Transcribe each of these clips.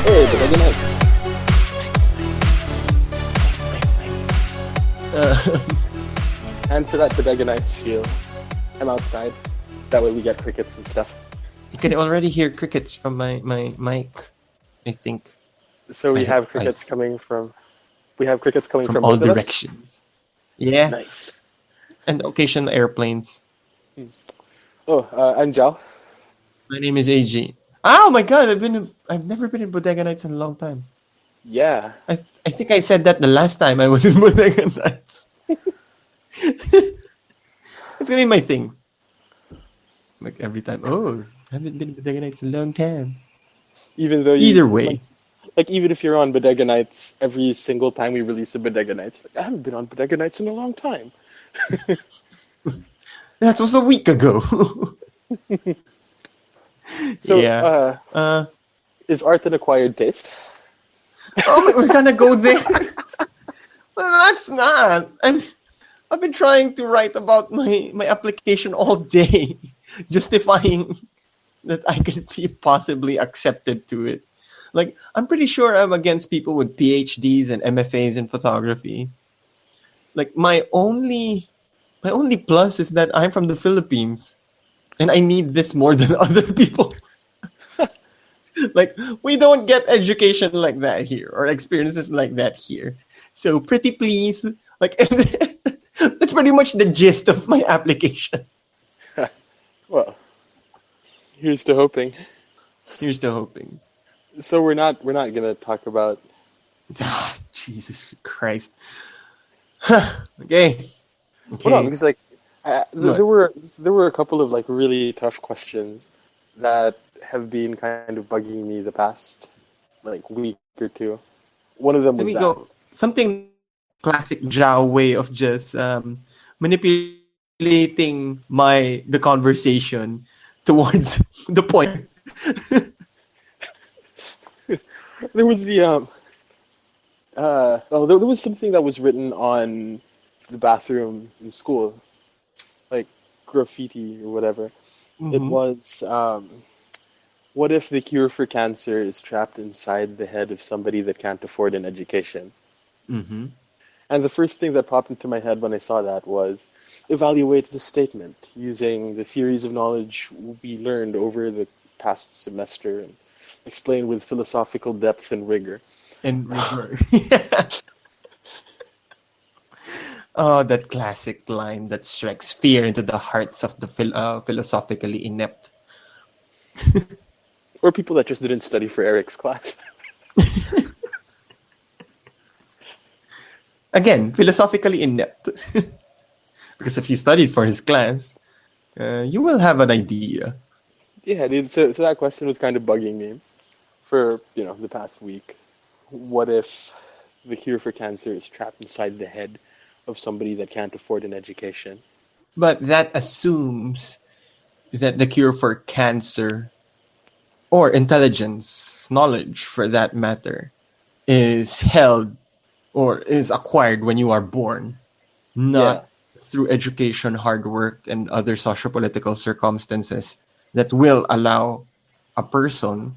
Hey, Bodega Nights. And for that Bodega Nights feel, I'm outside. That way we get crickets and stuff. You can already hear crickets from my mic, I think. So we have I crickets coming from. We have crickets coming from from all both of us. directions. Yeah, Nice. and occasional airplanes. Oh, I'm Joao. My name is AG. Oh my god, I've never been in Bodega Nights in a long time. Yeah. I think I said that the last time I was in Bodega Nights. It's gonna be my thing. Like every time. Oh, I haven't been in Bodega Nights in a long time. Even though Either like, way. even if you're on Bodega Nights, every single time we release a Bodega Nights, like, I haven't been on Bodega Nights in a long time. That was a week ago. So, yeah. is art an acquired taste? Oh, we're gonna go there. Well, that's not. I've been trying to write about my application all day, justifying that I can be possibly accepted to it. Like, I'm pretty sure I'm against people with PhDs and MFAs in photography. Like, my only plus is that I'm from the Philippines, and I need this more than other people. Like, we don't get education like that here, or experiences like that here. So, pretty please, like, that's pretty much the gist of my application. Well, here's to hoping. You're still hoping. So we're not gonna talk about. Ah, Jesus Christ. Okay. Well, no, Okay. because like No. there were a couple of like really tough questions that have been kind of bugging me the past like week or two. One of them Let was me that. go. Something classic Zhao way of just manipulating the conversation towards the point. There was the there was something that was written on the bathroom in school, like graffiti or whatever. It Mm-hmm. was what if the cure for cancer is trapped inside the head of somebody that can't afford an education? Mm-hmm. And the first thing that popped into my head when I saw that was evaluate the statement using the theories of knowledge we learned over the past semester and explain with philosophical depth and rigor. And Rigor. Oh, that classic line that strikes fear into the hearts of the philosophically inept. Or people that just didn't study for Eric's class. Again, philosophically inept. Because if you studied for his class, you will have an idea. Yeah, dude, so that question was kind of bugging me for, the past week. What if the cure for cancer is trapped inside the head of somebody that can't afford an education? But that assumes that the cure for cancer or intelligence, knowledge for that matter, is held or is acquired when you are born, Yeah. not through education, hard work, and other sociopolitical circumstances that will allow a person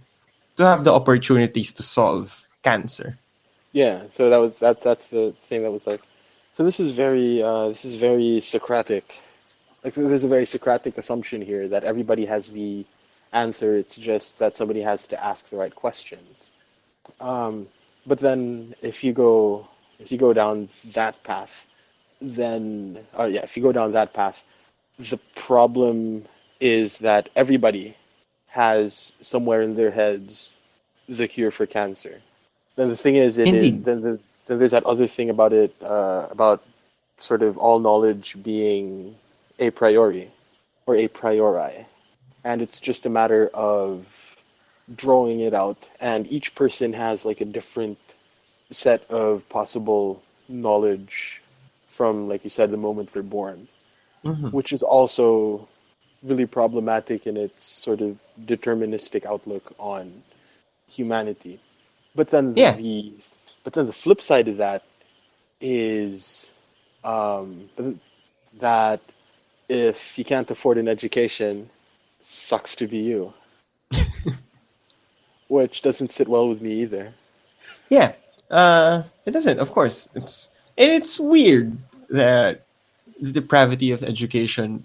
to have the opportunities to solve cancer. Yeah, so that's the thing that was like, so this is very Socratic. Like there's a very Socratic assumption here that everybody has the answer. It's just that somebody has to ask the right questions. Um, but then if you go down that path, then yeah, if you go down that path, the problem is that everybody has somewhere in their heads the cure for cancer. Then the thing is, Indeed. then there's that other thing about it about sort of all knowledge being a priori or a priori, and it's just a matter of drawing it out, and each person has like a different set of possible knowledge from, like you said, the moment they're born, Mhm. which is also really problematic in its sort of deterministic outlook on humanity. But then Yeah. the flip side of that is um, that if you can't afford an education, sucks to be you. which doesn't sit well with me either. Yeah, it doesn't. Of course, it's weird that the depravity of education,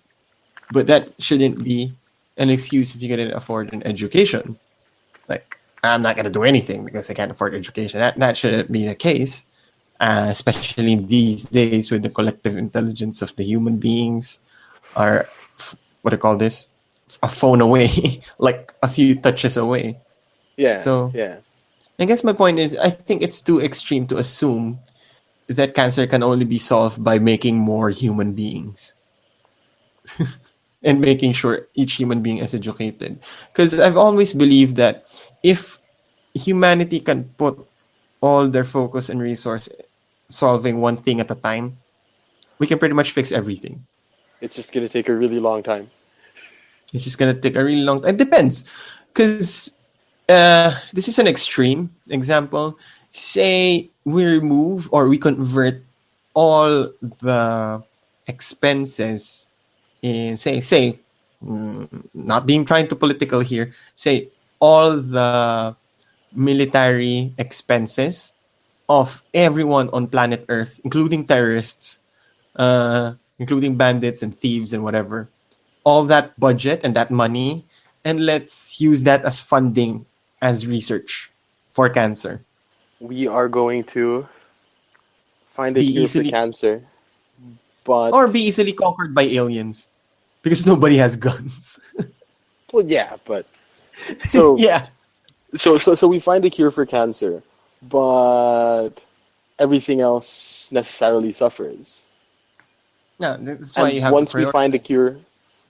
but that shouldn't be an excuse if you couldn't afford an education. Like, I'm not gonna do anything because I can't afford education. That shouldn't be the case, especially these days with the collective intelligence of the human beings are what do you call this? A phone away, like a few touches away. Yeah, So yeah. I guess my point is, I think it's too extreme to assume that cancer can only be solved by making more human beings and making sure each human being is educated. Because I've always believed that if humanity can put all their focus and resource solving one thing at a time, we can pretty much fix everything. It's just gonna take a really long time. It's just gonna take a really long time. It depends, because this is an extreme example. Say we remove or we convert all the expenses in not being trying to political here. Say all the military expenses of everyone on planet Earth, including terrorists, including bandits and thieves and whatever, all that budget and that money, and let's use that as funding as research for cancer. We are going to find a Be cure for easily cancer, but or be easily conquered by aliens because nobody has guns. well, yeah, but so Yeah, so we find a cure for cancer, but everything else necessarily suffers. no, that's why And you have to once we find a prioritize. cure,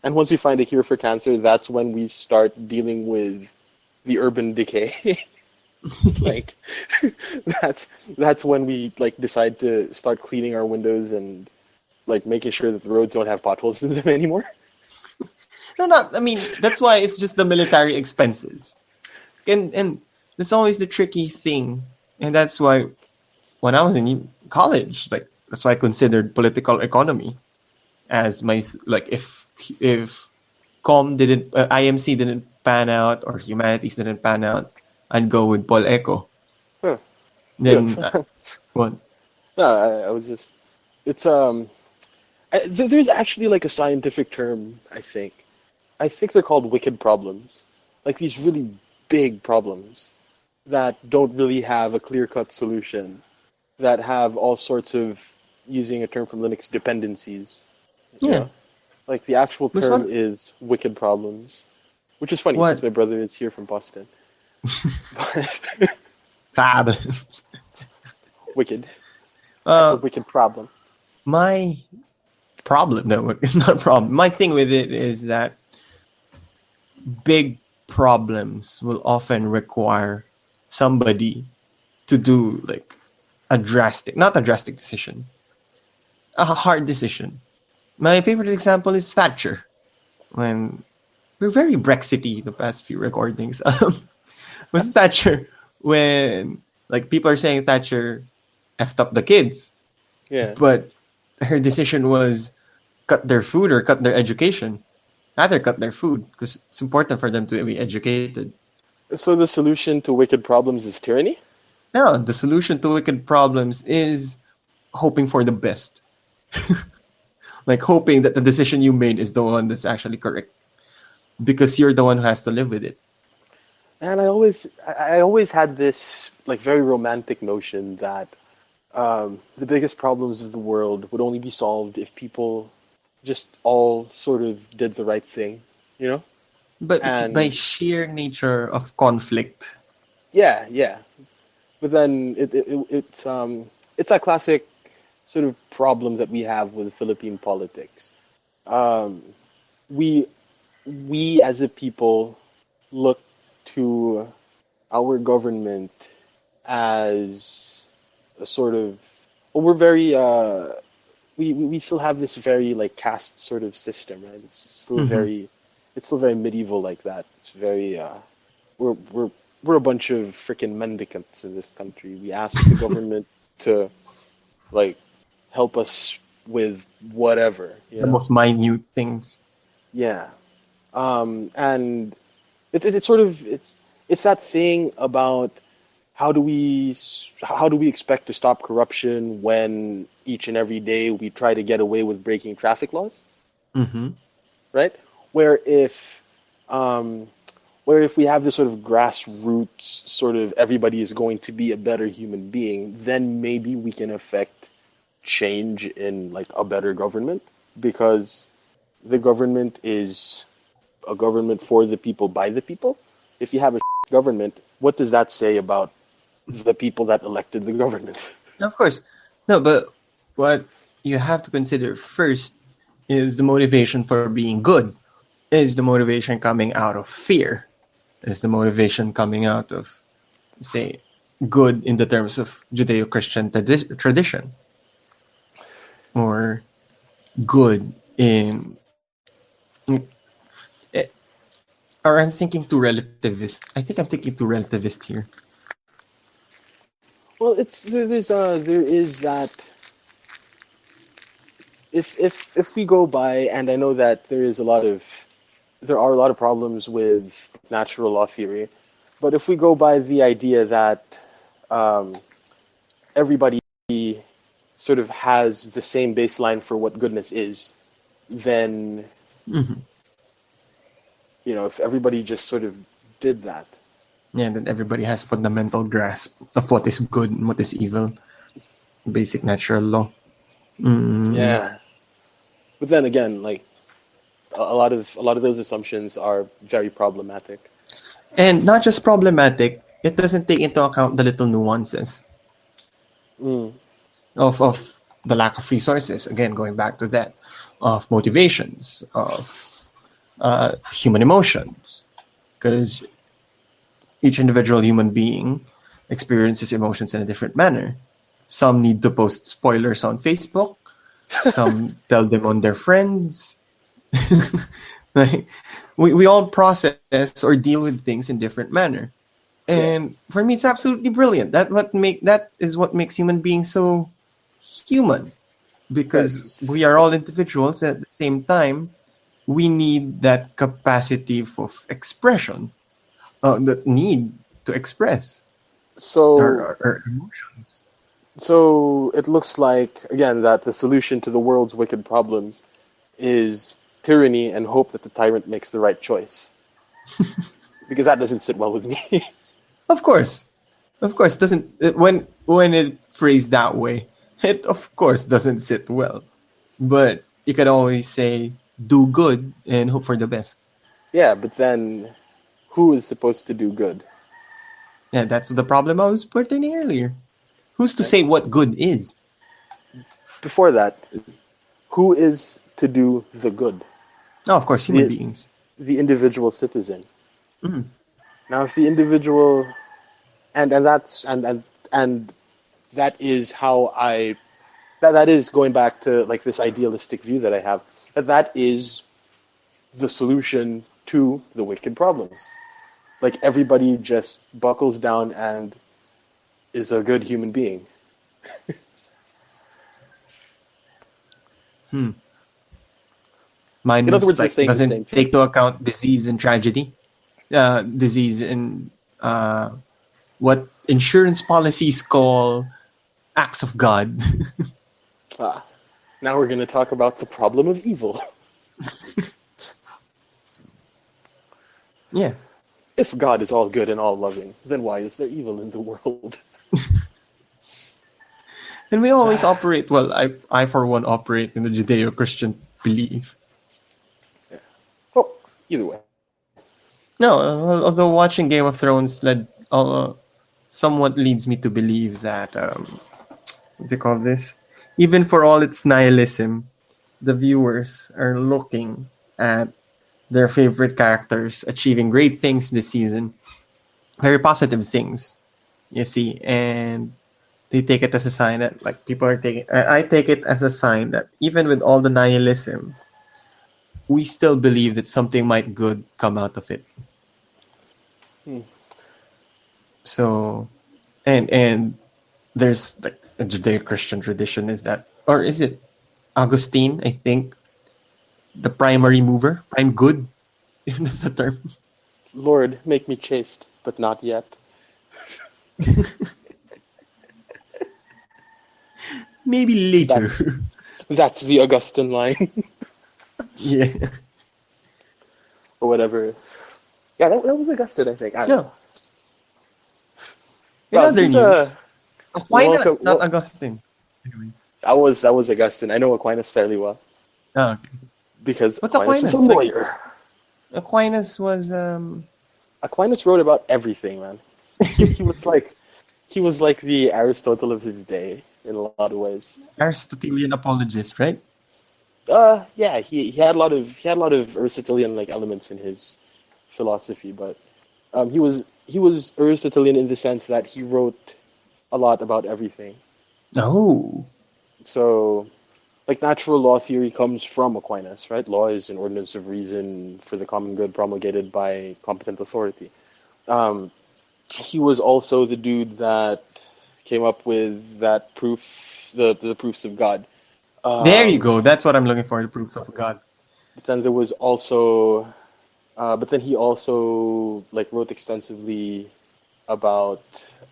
and once we find a cure for cancer, that's when we start dealing with the urban decay. Like that's when we like decide to start cleaning our windows and like making sure that the roads don't have potholes in them anymore. No, not. I mean, that's why it's just the military expenses, and that's always the tricky thing, and that's why when I was in college, like that's why I considered political economy as my like if IMC didn't pan out or humanities didn't pan out, I'd go with Paul Eco. Huh. Yeah. Then what? No, I was just it's there's actually like a scientific term, I think. I think they're called wicked problems. Like these really big problems that don't really have a clear-cut solution, that have all sorts of, using a term from Linux, dependencies. You Yeah, know, like the actual this term one. is wicked problems, which is funny since What my brother is here from Boston. But problems? wicked, that's a Uh, wicked problem. my problem. No, it's not a problem. My thing with it is that big problems will often require somebody to do like not a drastic decision, a hard decision. My favorite example is Thatcher. When we're very Brexity the past few recordings. With Thatcher, when like people are saying Thatcher effed up the kids, Yeah. but her decision was cut their food or cut their education. Rather cut their food because it's important for them to be educated. So the solution to wicked problems is tyranny? Now, the solution to wicked problems is hoping for the best. Like hoping that the decision you made is the one that's actually correct because you're the one who has to live with it. And I always had this like very romantic notion that the biggest problems of the world would only be solved if people just all sort of did the right thing, you know? But by And sheer nature of conflict, yeah, yeah. But then it's that classic sort of problem that we have with Philippine politics. Um, we we as a people look to our government as a sort of well, we're very we still have this very like caste sort of system, right? mhm, It's still very medieval like that. It's very we're we're we're a bunch of freaking mendicants in this country. We ask the government to like help us with whatever, you the know? most minute things. Yeah. And it's sort of it's that thing about how do we expect to stop corruption when each and every day we try to get away with breaking traffic laws, Mm-hmm. right? Where if um, where if we have this sort of grassroots sort of everybody is going to be a better human being, then maybe we can affect change in like a better government because the government is a government for the people by the people. If you have a government, what does that say about the people that elected the government? Of course. No, but what you have to consider first is the motivation for being good. Is the motivation coming out of fear? Is the motivation coming out of, say, good in the terms of Judeo-Christian tradition? Or good in... eh, Or I'm thinking too relativist. I think I'm thinking too relativist here. Well, there is that if we go by, and I know that there are a lot of problems with natural law theory, but if we go by the idea that um, everybody sort of has the same baseline for what goodness is, then Mhm. if everybody just sort of did that. Yeah, that everybody has fundamental grasp of what is good and what is evil. Basic natural law. Mm. Yeah. But then again, like a lot of those assumptions are very problematic. And not just problematic, it doesn't take into account the little nuances Mm, of the lack of resources. Again, going back to that, of motivations, of human emotions. Because each individual human being experiences emotions in a different manner. Some need to post spoilers on Facebook. Some tell them on their friends. Like, we all process or deal with things in different manner. yeah. And for me, it's absolutely brilliant. That is what makes human beings so human, because we are Yes. all individuals, and at the same time, we need that capacity of expression, that need to express So our emotions. so it looks like again that the solution to the world's wicked problems is tyranny and hope that the tyrant makes the right choice. Because that doesn't sit well with me. Of course, doesn't when it phrased that way, it of course doesn't sit well. But you can always say, do good and hope for the best. Yeah, but then who is supposed to do good, Yeah, that's the problem I was pertaining earlier. Who's to right? say what good is? Before that, who is to do the good? No, of course, human The beings. the individual citizen. Mhm. Now, if the individual and that's and that is how that is going back to like this idealistic view that I have that is the solution to the wicked problems. Like everybody just buckles down and is a good human being. Hmm. In Mine other was words, we're like saying the same doesn't thing. take to account disease and tragedy, disease and uh, what insurance policies call acts of God. Ah, now we're going to talk about the problem of evil. Yeah, If God is all good and all loving, then why is there evil in the world? and we always operate. Well, I for one operate in the Judeo-Christian belief. Oh, either way. No, although watching Game of Thrones somewhat leads me to believe that what do you call this? Even for all its nihilism, the viewers are looking at their favorite characters achieving great things this season, very positive things, you see, and they take it as a sign that like people are taking. I take it as a sign that even with all the nihilism, we still believe that something might good come out of it. Hmm. So, and there's like a Judeo-Christian tradition is that, or is it Augustine? I think the primary mover, prime good, if that's the term. Lord, make me chaste. but not yet. Maybe later. That's the Augustine line Yeah. or whatever. Yeah, that was Augustine, I think. I don't Yeah. know. In Wow, other this is news, welcome. Aquinas, not Augustine. Anyway. That was Augustine. I know Aquinas fairly well Oh, okay. because What's Aquinas was a Aquinas? Like lawyer. Aquinas was Aquinas wrote about everything, man. He was like the Aristotle of his day in a lot of ways. Aristotelian apologist, right? Yeah, he had a lot of Aristotelian like elements in his philosophy, but he was Aristotelian in the sense that he wrote a lot about everything. Oh. So, like natural law theory comes from Aquinas, right? Law is an ordinance of reason for the common good promulgated by competent authority. Um, he was also the dude that came up with that proof, the proofs of God. There you Um, go. That's what I'm looking for, the proofs of God. but then there was also, but then he also like wrote extensively about.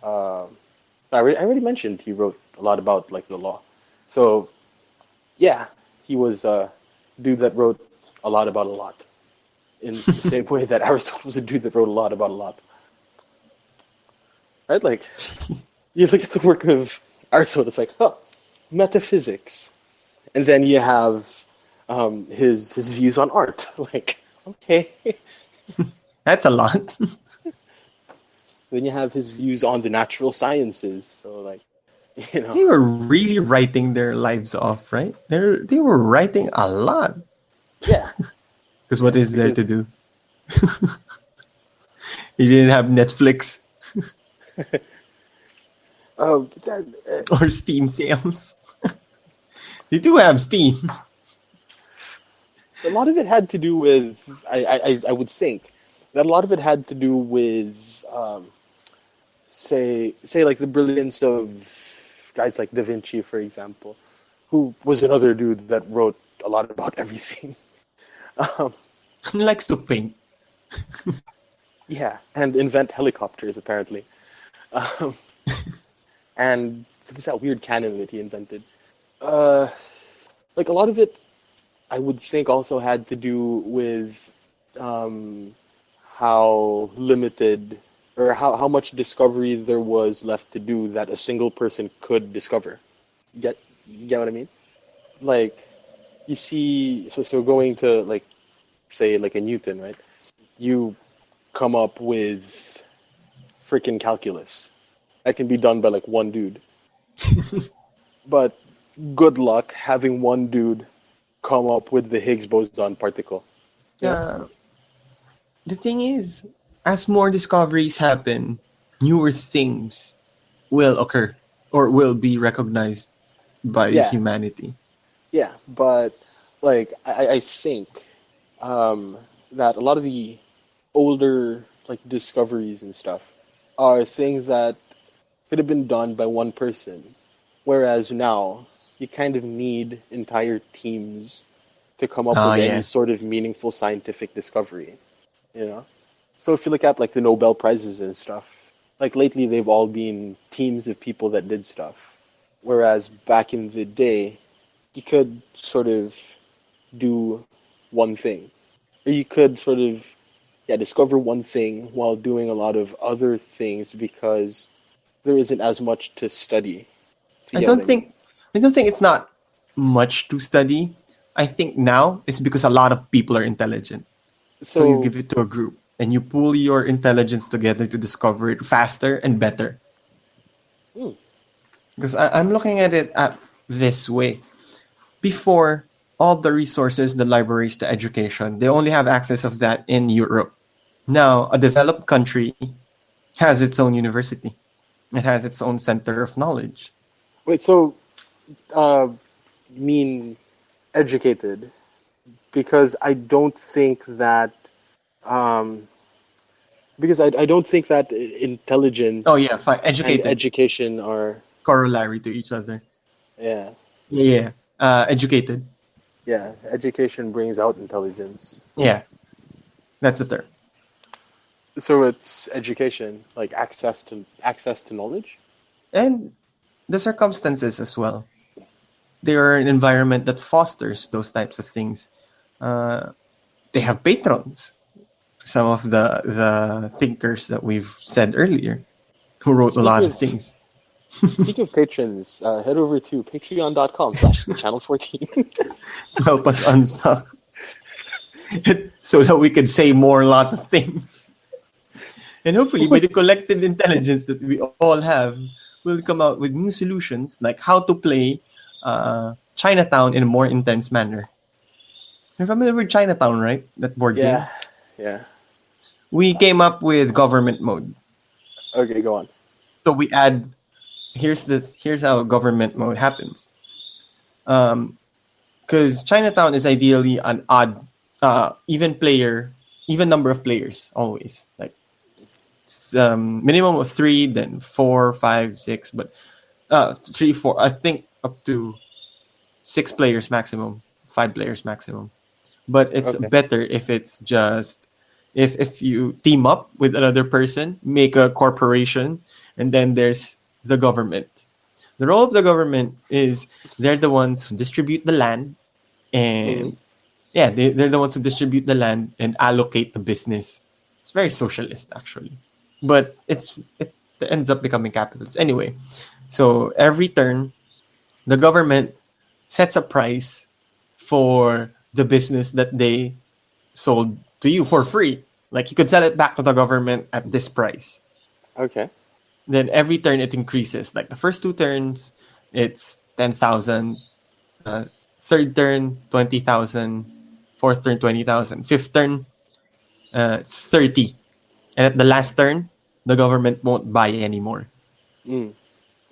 Uh, I already mentioned he wrote a lot about like the law. So yeah, he was a dude that wrote a lot about a lot. In the same way that Aristotle was a dude that wrote a lot about a lot. Right? Like you look at the work of Aristotle, it's like, huh, metaphysics, and then you have his views on art. Like, okay. That's a lot. Then you have his views on the natural sciences. So like, you know, They were really writing their lives off, right? They were writing a lot. yeah, Because what yeah, is there because to do? You didn't have Netflix that, or Steam sales. They do have Steam. a lot of it had to do with I would think that a lot of it had to do with say like the brilliance of guys like Da Vinci, for example, who was another dude that wrote a lot about everything. Um, Likes to paint. yeah, and invent helicopters apparently. Um, and there's that weird cannon that he invented. Uh, like a lot of it, I would think also had to do with um, how limited or how much discovery there was left to do that a single person could discover. Get you get what I mean? Like you see, so going to like say like a Newton, right? You come up with freaking calculus that can be done by like one dude, but good luck having one dude come up with the Higgs boson particle. You know? Uh, the thing is, as more discoveries happen, newer things will occur or will be recognized by Yeah, humanity. yeah, but like I think um, that a lot of the older like discoveries and stuff are things that could have been done by one person, whereas now you kind of need entire teams to come up Oh with any yeah. sort of meaningful scientific discovery, you know? So if you look at like the Nobel Prizes and stuff, like lately they've all been teams of people that did stuff. Whereas back in the day, you could sort of do one thing. Or you could sort of discover one thing while doing a lot of other things because there isn't as much to study. If you I get what don't I mean. think I don't think it's not much to study. I think now it's because a lot of people are intelligent. So you So give it to a group and you pool your intelligence together to discover it faster and better. hmm, Because I'm looking at it at this way. Before, all the resources, the libraries, the education, they only have access of that in Europe. Now, a developed country has its own university. It has its own center of knowledge. wait, so uh, mean educated because um, I don't think that Oh intelligence yeah, fine. and Educated, education are corollary to each other. yeah Yeah, educated. yeah, education brings out intelligence. Yeah, that's the term. So it's education, like access to knowledge. And the circumstances as well. They are an environment that fosters those types of things. Uh, they have patrons. Some of the thinkers that we've said earlier, who wrote a lot Speaking of of things, speaking of patrons, head over to patreon.com/channel14. to help us unstuck, so that we could say more lot of things. And hopefully, by the collective intelligence that we all have, we'll come out with new solutions like how to play Chinatown in a more intense manner. You're familiar with Chinatown, right? That board game. Yeah, yeah. We came up with government mode. Okay, go on. So we add here's how government mode happens. Because Chinatown is ideally an odd, even number of players always. Like minimum of 3, then 4, 5, 6, but 3, 4. I think up to 6 players maximum, 5 players maximum. But it's Okay. better if it's just if you team up with another person, make a corporation, and then there's the government. The role of the government is they're the ones who distribute the land, and they're the ones who distribute the land and allocate the business. It's very socialist actually, but it ends up becoming capitalist anyway. So every turn, the government sets a price for the business that they sold to you for free. Like you could sell it back to the government at this price. Okay. Then every turn it increases. Like the first 2 turns, it's 10,000. Third turn, 20,000. Fourth turn, 20,000. Fifth turn, it's 30. And at the last turn, the government won't buy anymore. Mm.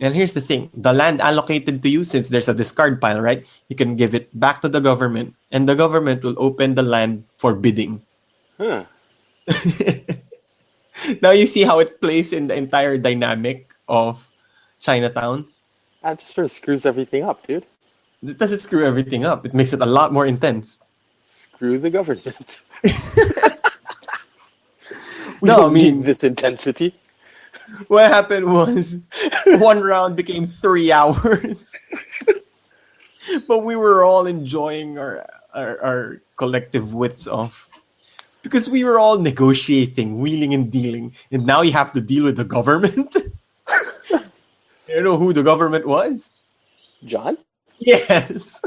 And here's the thing. The land allocated to you, since there's a discard pile, right? You can give it back to the government, and the government will open the land for bidding. Huh. Now you see how it plays in the entire dynamic of Chinatown. That just sort of screws everything up, dude. It doesn't screw everything up. It makes it a lot more intense. Screw the government. We No, don't I mean, need this intensity. what happened was one round became 3 hours. But we were all enjoying our collective wits off. Because we were all negotiating, wheeling and dealing. And now you have to deal with the government. You know who the government was? John? Yes.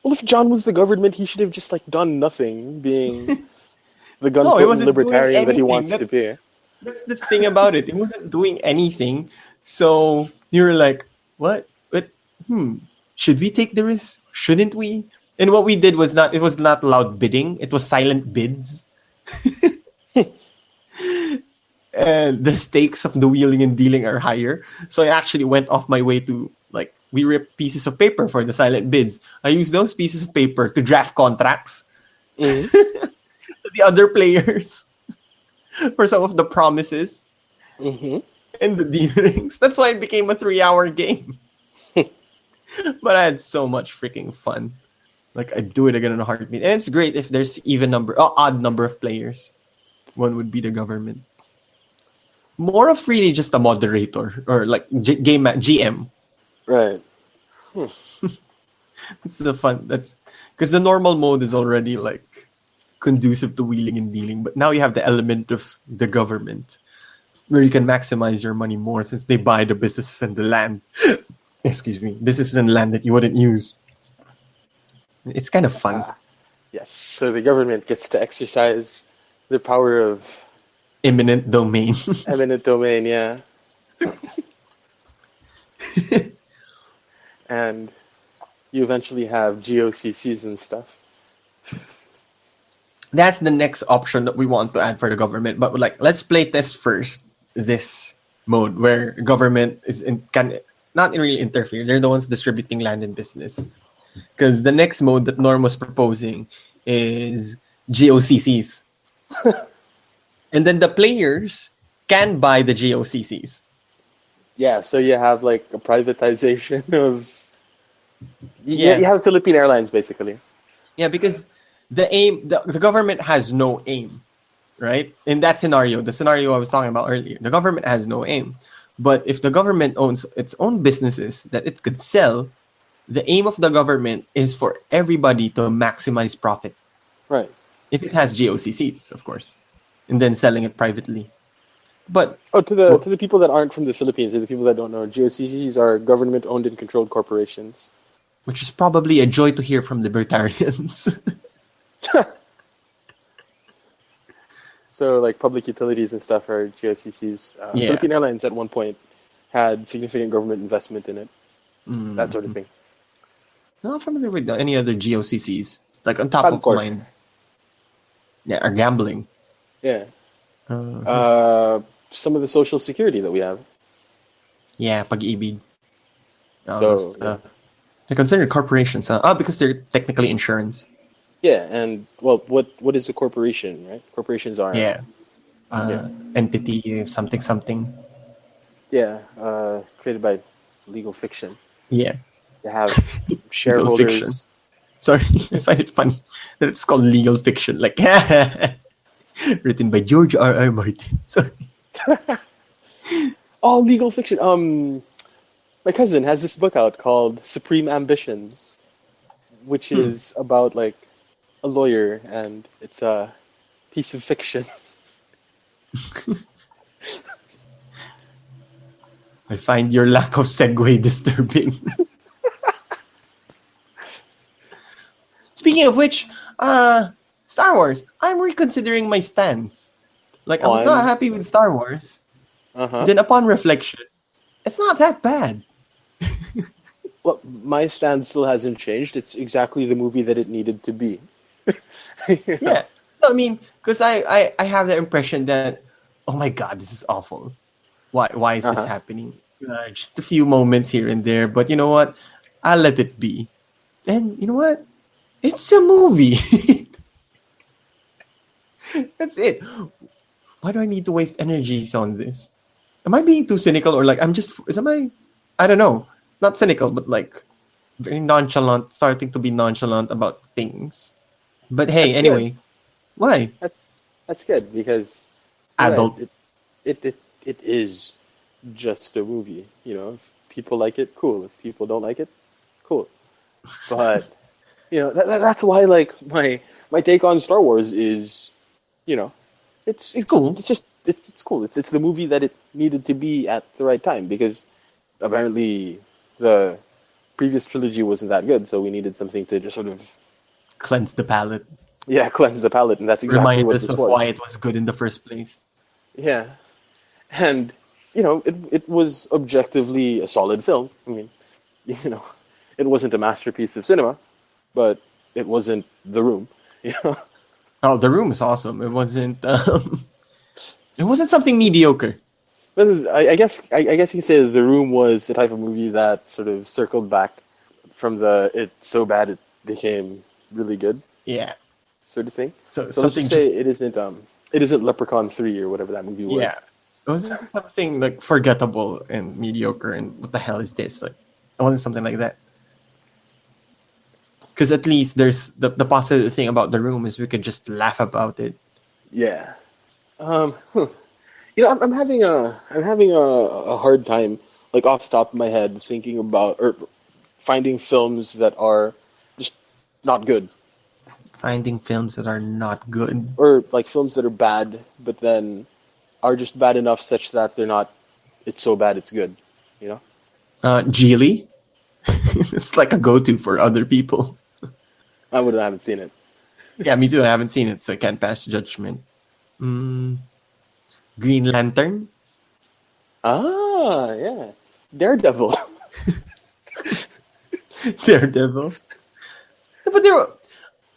Well, if John was the government, he should have just like done nothing, being the No, it gun-toting wasn't doing libertarian that he anything. wants to be. That's the thing about it. It wasn't doing anything. So you were like, what? But should we take the risk? Shouldn't we? And what we did was it was not loud bidding. It was silent bids. And the stakes of the wheeling and dealing are higher. So I actually went off my way to we ripped pieces of paper for the silent bids. I used those pieces of paper to draft contracts Mm. to the other players for some of the promises Mm-hmm. and the dealings. That's why it became a 3-hour game. But I had so much freaking fun. Like I'd do it again in a heartbeat. And it's great if there's odd number of players. One would be the government. More of really just a moderator or GM. Right. It's the fun. That's because the normal mode is already conducive to wheeling and dealing, but now you have the element of the government where you can maximize your money more since they buy the businesses and the land. Excuse me, businesses and land that you wouldn't use. It's kind of fun. Yes. So the government gets to exercise the power of Eminent domain. eminent domain, yeah. And you eventually have GOCCs and stuff. That's the next option that we want to add for the government. But let's play test first this mode where government can not really interfere. They're the ones distributing land and business. Because the next mode that Norm was proposing is GOCCs. And then the players can buy the GOCCs. Yeah, so you have a privatization of... Yeah. You have Philippine Airlines, basically. Yeah, because the government has no aim. right? In that scenario, the scenario I was talking about earlier, the government has no aim. But if the government owns its own businesses that it could sell, the aim of the government is for everybody to maximize profit. Right. If it has GOCCs, of course, and then selling it privately. But Oh, to the people that aren't from the Philippines, or the people that don't know, GOCCs are government-owned and controlled corporations. which is probably a joy to hear from libertarians. So, like public utilities and stuff are GOCCs. Yeah. Philippine Airlines at one point had significant government investment in it. That sort of thing. Not familiar with any other GOCCs. Like on top of Padport. mind. Yeah, are gambling. Yeah. Uh, Some of the social security that we have. yeah, pag-ibig. So, They're considered corporations, huh? Oh, because they're technically insurance. yeah, and well, what is a corporation, right? Corporations are Yeah. Entity something something. created by legal fiction. Yeah. They have Legal fiction. shareholders. Sorry, I find it funny that it's called legal fiction. Like, written by George R.R. Martin. Sorry. Oh, legal fiction. My cousin has this book out called Supreme Ambitions, which is about like a lawyer, and it's a piece of fiction. I find your lack of segue disturbing. Speaking of which, Star Wars, I'm reconsidering my stance. Like, I was not happy with Star Wars. Then upon reflection, it's not that bad. Well, my stand still hasn't changed. It's exactly the movie that it needed to be. Yeah. No, I mean, because I have the impression that, oh my God, this is awful. Why is this happening? Just a few moments here and there, but you know what? I'll let it be. And you know what? It's a movie. That's it. Why do I need to waste energies on this? Am I being too cynical, or like I don't know, not cynical, but like very nonchalant, starting to be nonchalant about things. But hey, anyway, why? That's good because Adult. It is just a movie. You know, if people like it, cool. If people don't like it, cool. But you know, that's why like my take on Star Wars is, you know, it's cool. It's cool. It's the movie that it needed to be at the right time, because apparently the previous trilogy wasn't that good, so we needed something to just sort of Cleanse the palate. yeah, cleanse the palate, and that's exactly Remind what us this of was. why it was good in the first place. Yeah, and you know, it was objectively a solid film. I mean, you know, it wasn't a masterpiece of cinema, but it wasn't The Room. You know. Oh, The Room is awesome. It wasn't. It wasn't something mediocre. I guess you can say The Room was the type of movie that sort of circled back from the it's so bad it became really good. Yeah. Sort of thing. So let's something just say it isn't Leprechaun 3 or whatever that movie was. Yeah. It wasn't something like forgettable and mediocre and what the hell is this? Like, it wasn't something like that. Because at least there's the positive thing about The Room is we could just laugh about it. Yeah. You know, I'm having a hard time, like off the top of my head, thinking about or finding films that are just not good, Finding films that are not good. or like films that are bad, but then are just bad enough such that they're not. It's so bad it's good, you know. Geely. It's like a go-to for other people. I haven't seen it. Yeah, me too. I haven't seen it, so I can't pass judgment. Green Lantern. Ah, yeah, Daredevil. Daredevil. But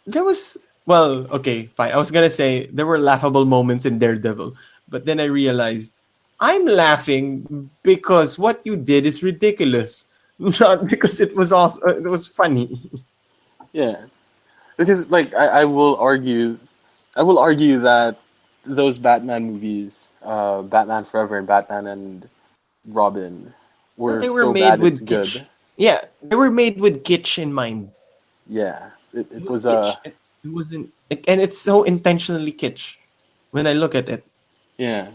there was, well, okay, fine. I was gonna say there were laughable moments in Daredevil, but then I realized I'm laughing because what you did is ridiculous, not because it was also it was funny. Yeah, because like I will argue that those Batman movies, Batman Forever and Batman and Robin, were They were so made bad with it's kitsch. good. Yeah, they were made with kitsch in mind. Yeah, it was kitsch. It wasn't, and it's so intentionally kitsch. when I look at it. Yeah.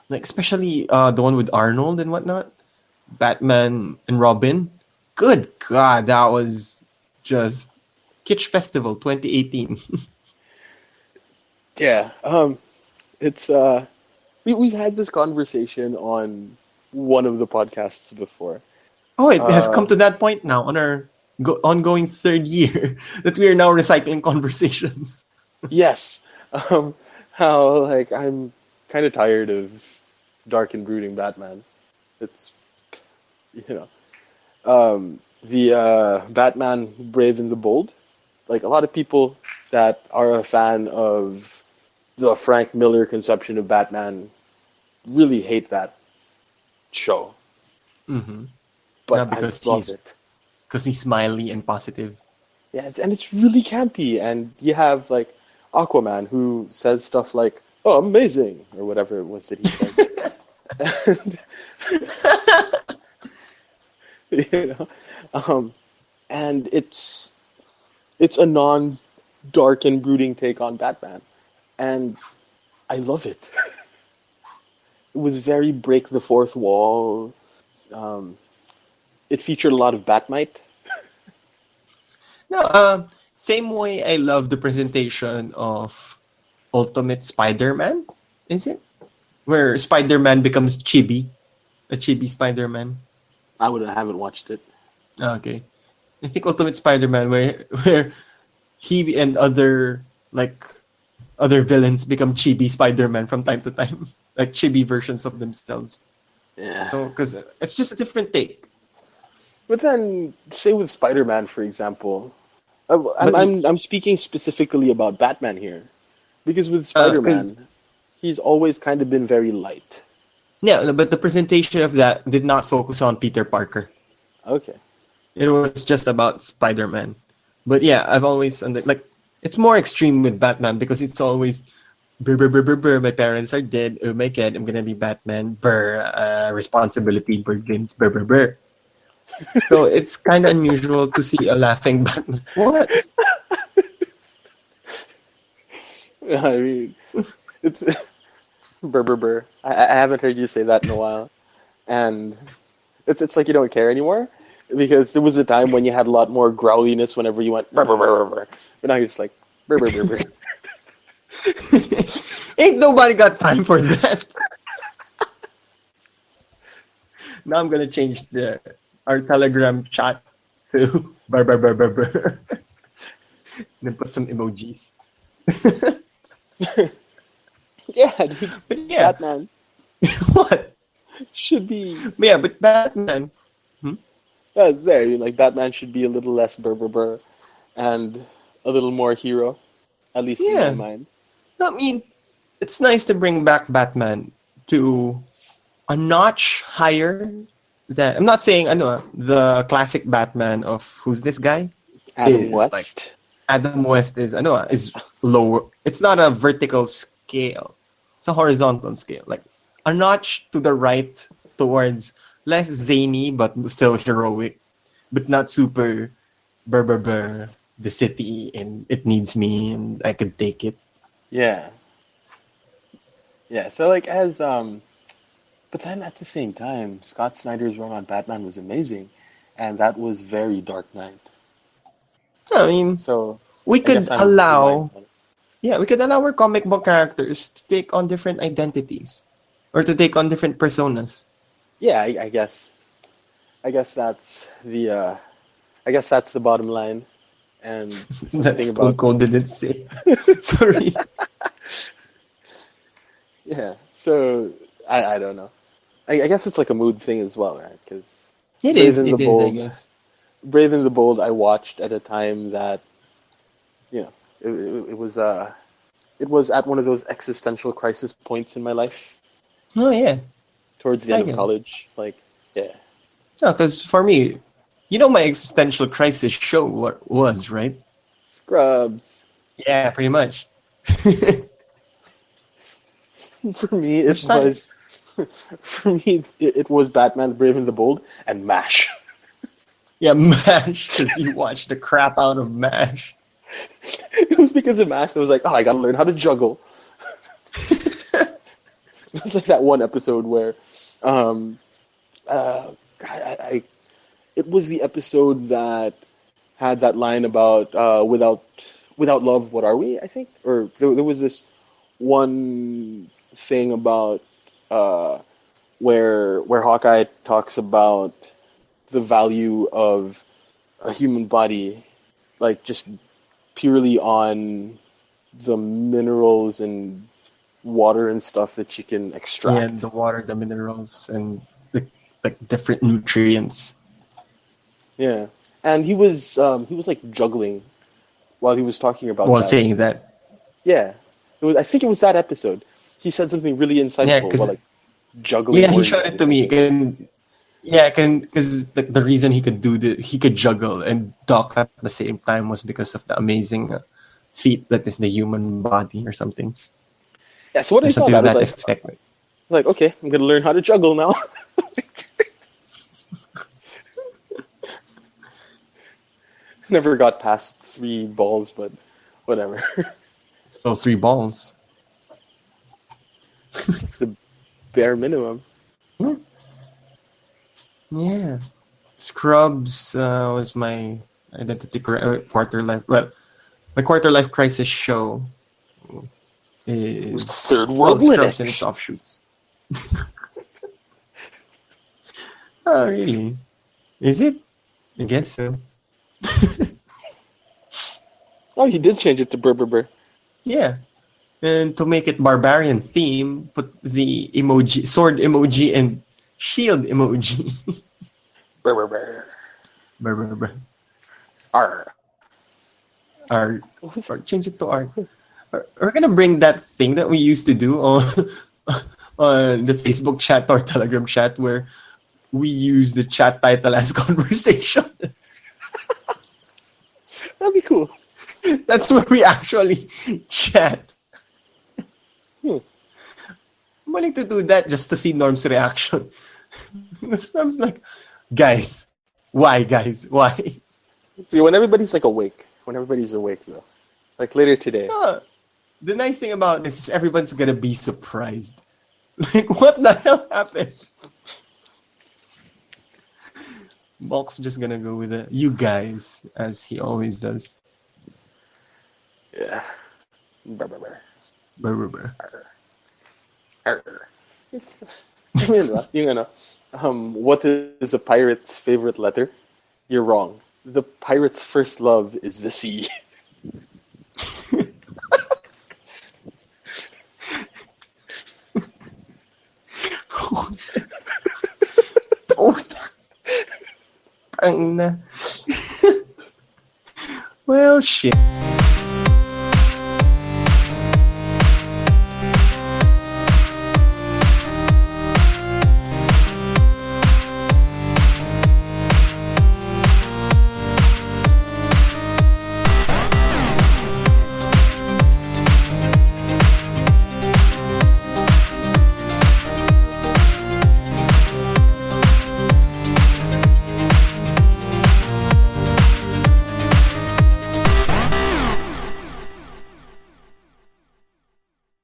Like especially the one with Arnold and whatnot, Batman and Robin. Good God, that was just Kitsch Festival 2018. Yeah. It's we've had this conversation on one of the podcasts before. Oh, it has come Uh, to that point now on our ongoing third year that we are now recycling conversations. yes. Um, how like I'm kind of tired of dark and brooding Batman. It's you know the Batman Brave and the Bold. Like a lot of people that are a fan of the Frank Miller conception of Batman really hate that show, Mm-hmm. but Not I because love it. he's smiley and positive. Yeah, and it's really campy. And you have like Aquaman who says stuff like "Oh, amazing" or whatever it was that he says. And, you know, um, and it's a non-dark and brooding take on Batman, and I love it. It was very break the fourth wall. Um, it featured a lot of Batmite. No, same way I love the presentation of Ultimate Spider-Man. Is it where Spider-Man becomes chibi, a chibi Spider-Man? I haven't watched it. Okay, I think Ultimate Spider-Man where he and like other villains become chibi Spider-Man from time to time, like chibi versions of themselves. Yeah. So because it's just a different take. But then, say with Spider-Man, for example, But I'm speaking specifically about Batman here, because with because Spider-Man, he's always kind of been very light. yeah, but the presentation of that did not focus on Peter Parker. Okay. It was just about Spider-Man. But yeah, I've always like it's more extreme with Batman because it's always brr, brr, brr, brr, brr, my parents are dead. Oh my god, I'm gonna be Batman. Brr, responsibility burdens. Brr, brr, brr. So it's kind of unusual to see a laughing Batman. What? I mean, it's burr burr burr. I haven't heard you say that in a while, and it's like you don't care anymore, because there was a time when you had a lot more growliness whenever you went burr burr burr burr, burr. But now you're just like burr burr burr burr. Ain't nobody got time for that. Now I'm gonna change our Telegram chat to brr, brr, brr, brr, brr. Then put some emojis. Yeah, dude, But yeah, Batman what? should be. But yeah, but Batman. Hmm? There. I mean, like Batman should be a little less burr burr burr, and a little more hero, at least in my Yeah, mind. I mean, it's nice to bring back Batman to a notch higher than. I'm not saying ano, the classic Batman of who's this guy Adam is like West. Adam West is ano is lower. It's not a vertical scale. It's a horizontal scale. Like a notch to the right towards less zany but still heroic, but not super burr burr burr. The city and it needs me and I could take it. Yeah, yeah. So like but then at the same time, Scott Snyder's run on Batman was amazing, and that was very Dark Knight. I mean, So we I guess could I'm relying allow on it. yeah, we could allow our comic book characters to take on different identities or to take on different personas. Yeah, I guess that's the I guess that's the bottom line. And That something Stone about Cold didn't say. Sorry. yeah. So I don't know. I guess it's like a mood thing as well, right? Because It Brave is, and the it is, I Bold, guess. Brave and the Bold, I watched at a time that you know it was at one of those existential crisis points in my life Oh yeah, towards the end I of get it. college. Like yeah, No, because for me, you know my existential crisis show what was, right? Scrubs. Yeah, pretty much. For me, Which it side? was for me it was Batman, Brave and the Bold, and MASH. Yeah, MASH, because you watched the crap out of MASH. It was because of MASH. I was like, oh, I gotta learn how to juggle. It's like that one episode where, um, God, it was the episode that had that line about without love, what are we? I think, or there was this one thing about uh, where Hawkeye talks about the value of a human body, like just purely on the minerals and water and stuff that you can Yeah, extract. the water, the minerals, and the like different nutrients. Yeah, and he was like juggling while he was talking about While that. saying that, Yeah, I think it was that episode. He said something really yeah, insightful while because like juggling yeah, he oranges showed it or to me. something. Because the reason he could juggle and talk at the same time was because of the amazing feat that is the human body or something, Yeah, so when or I saw something that, to I was that like, effect. okay, I'm gonna learn how to juggle now. Never got past 3 balls, but whatever. So 3 balls. It's the bare minimum. Yeah, yeah. Scrubs was my quarter life. Well, my quarter life crisis show It was is third world Scrubs and its Linux. offshoots. Oh, really? Is it? I guess so. Oh, he did change it to Burr Burr Burr. Yeah. And to make it barbarian theme, put the emoji, sword emoji, and shield emoji. Burr Burr Burr. Brr, brr, brr. Arr. Or change it to art. We're gonna bring that thing that we used to do on on the Facebook chat or Telegram chat where we use the chat title as conversation. That'd be cool. That's where we actually chat. Hmm. I'm willing to do that just to see Norm's reaction. Norm's like, guys, why, guys? Why? See, when everybody's like awake, when everybody's awake though, like later today. No, the nice thing about this is everyone's gonna be surprised. Like, what the hell happened? Bulk's just gonna go with it. You guys, as he always does. Yeah. Burr Burr Burr. Brr, brr, brr. Arr. Arr. Yung ano, what is a pirate's favorite letter? You're wrong. The pirate's first love is the sea. Oh, shit. Oh, tang na. Well, shit.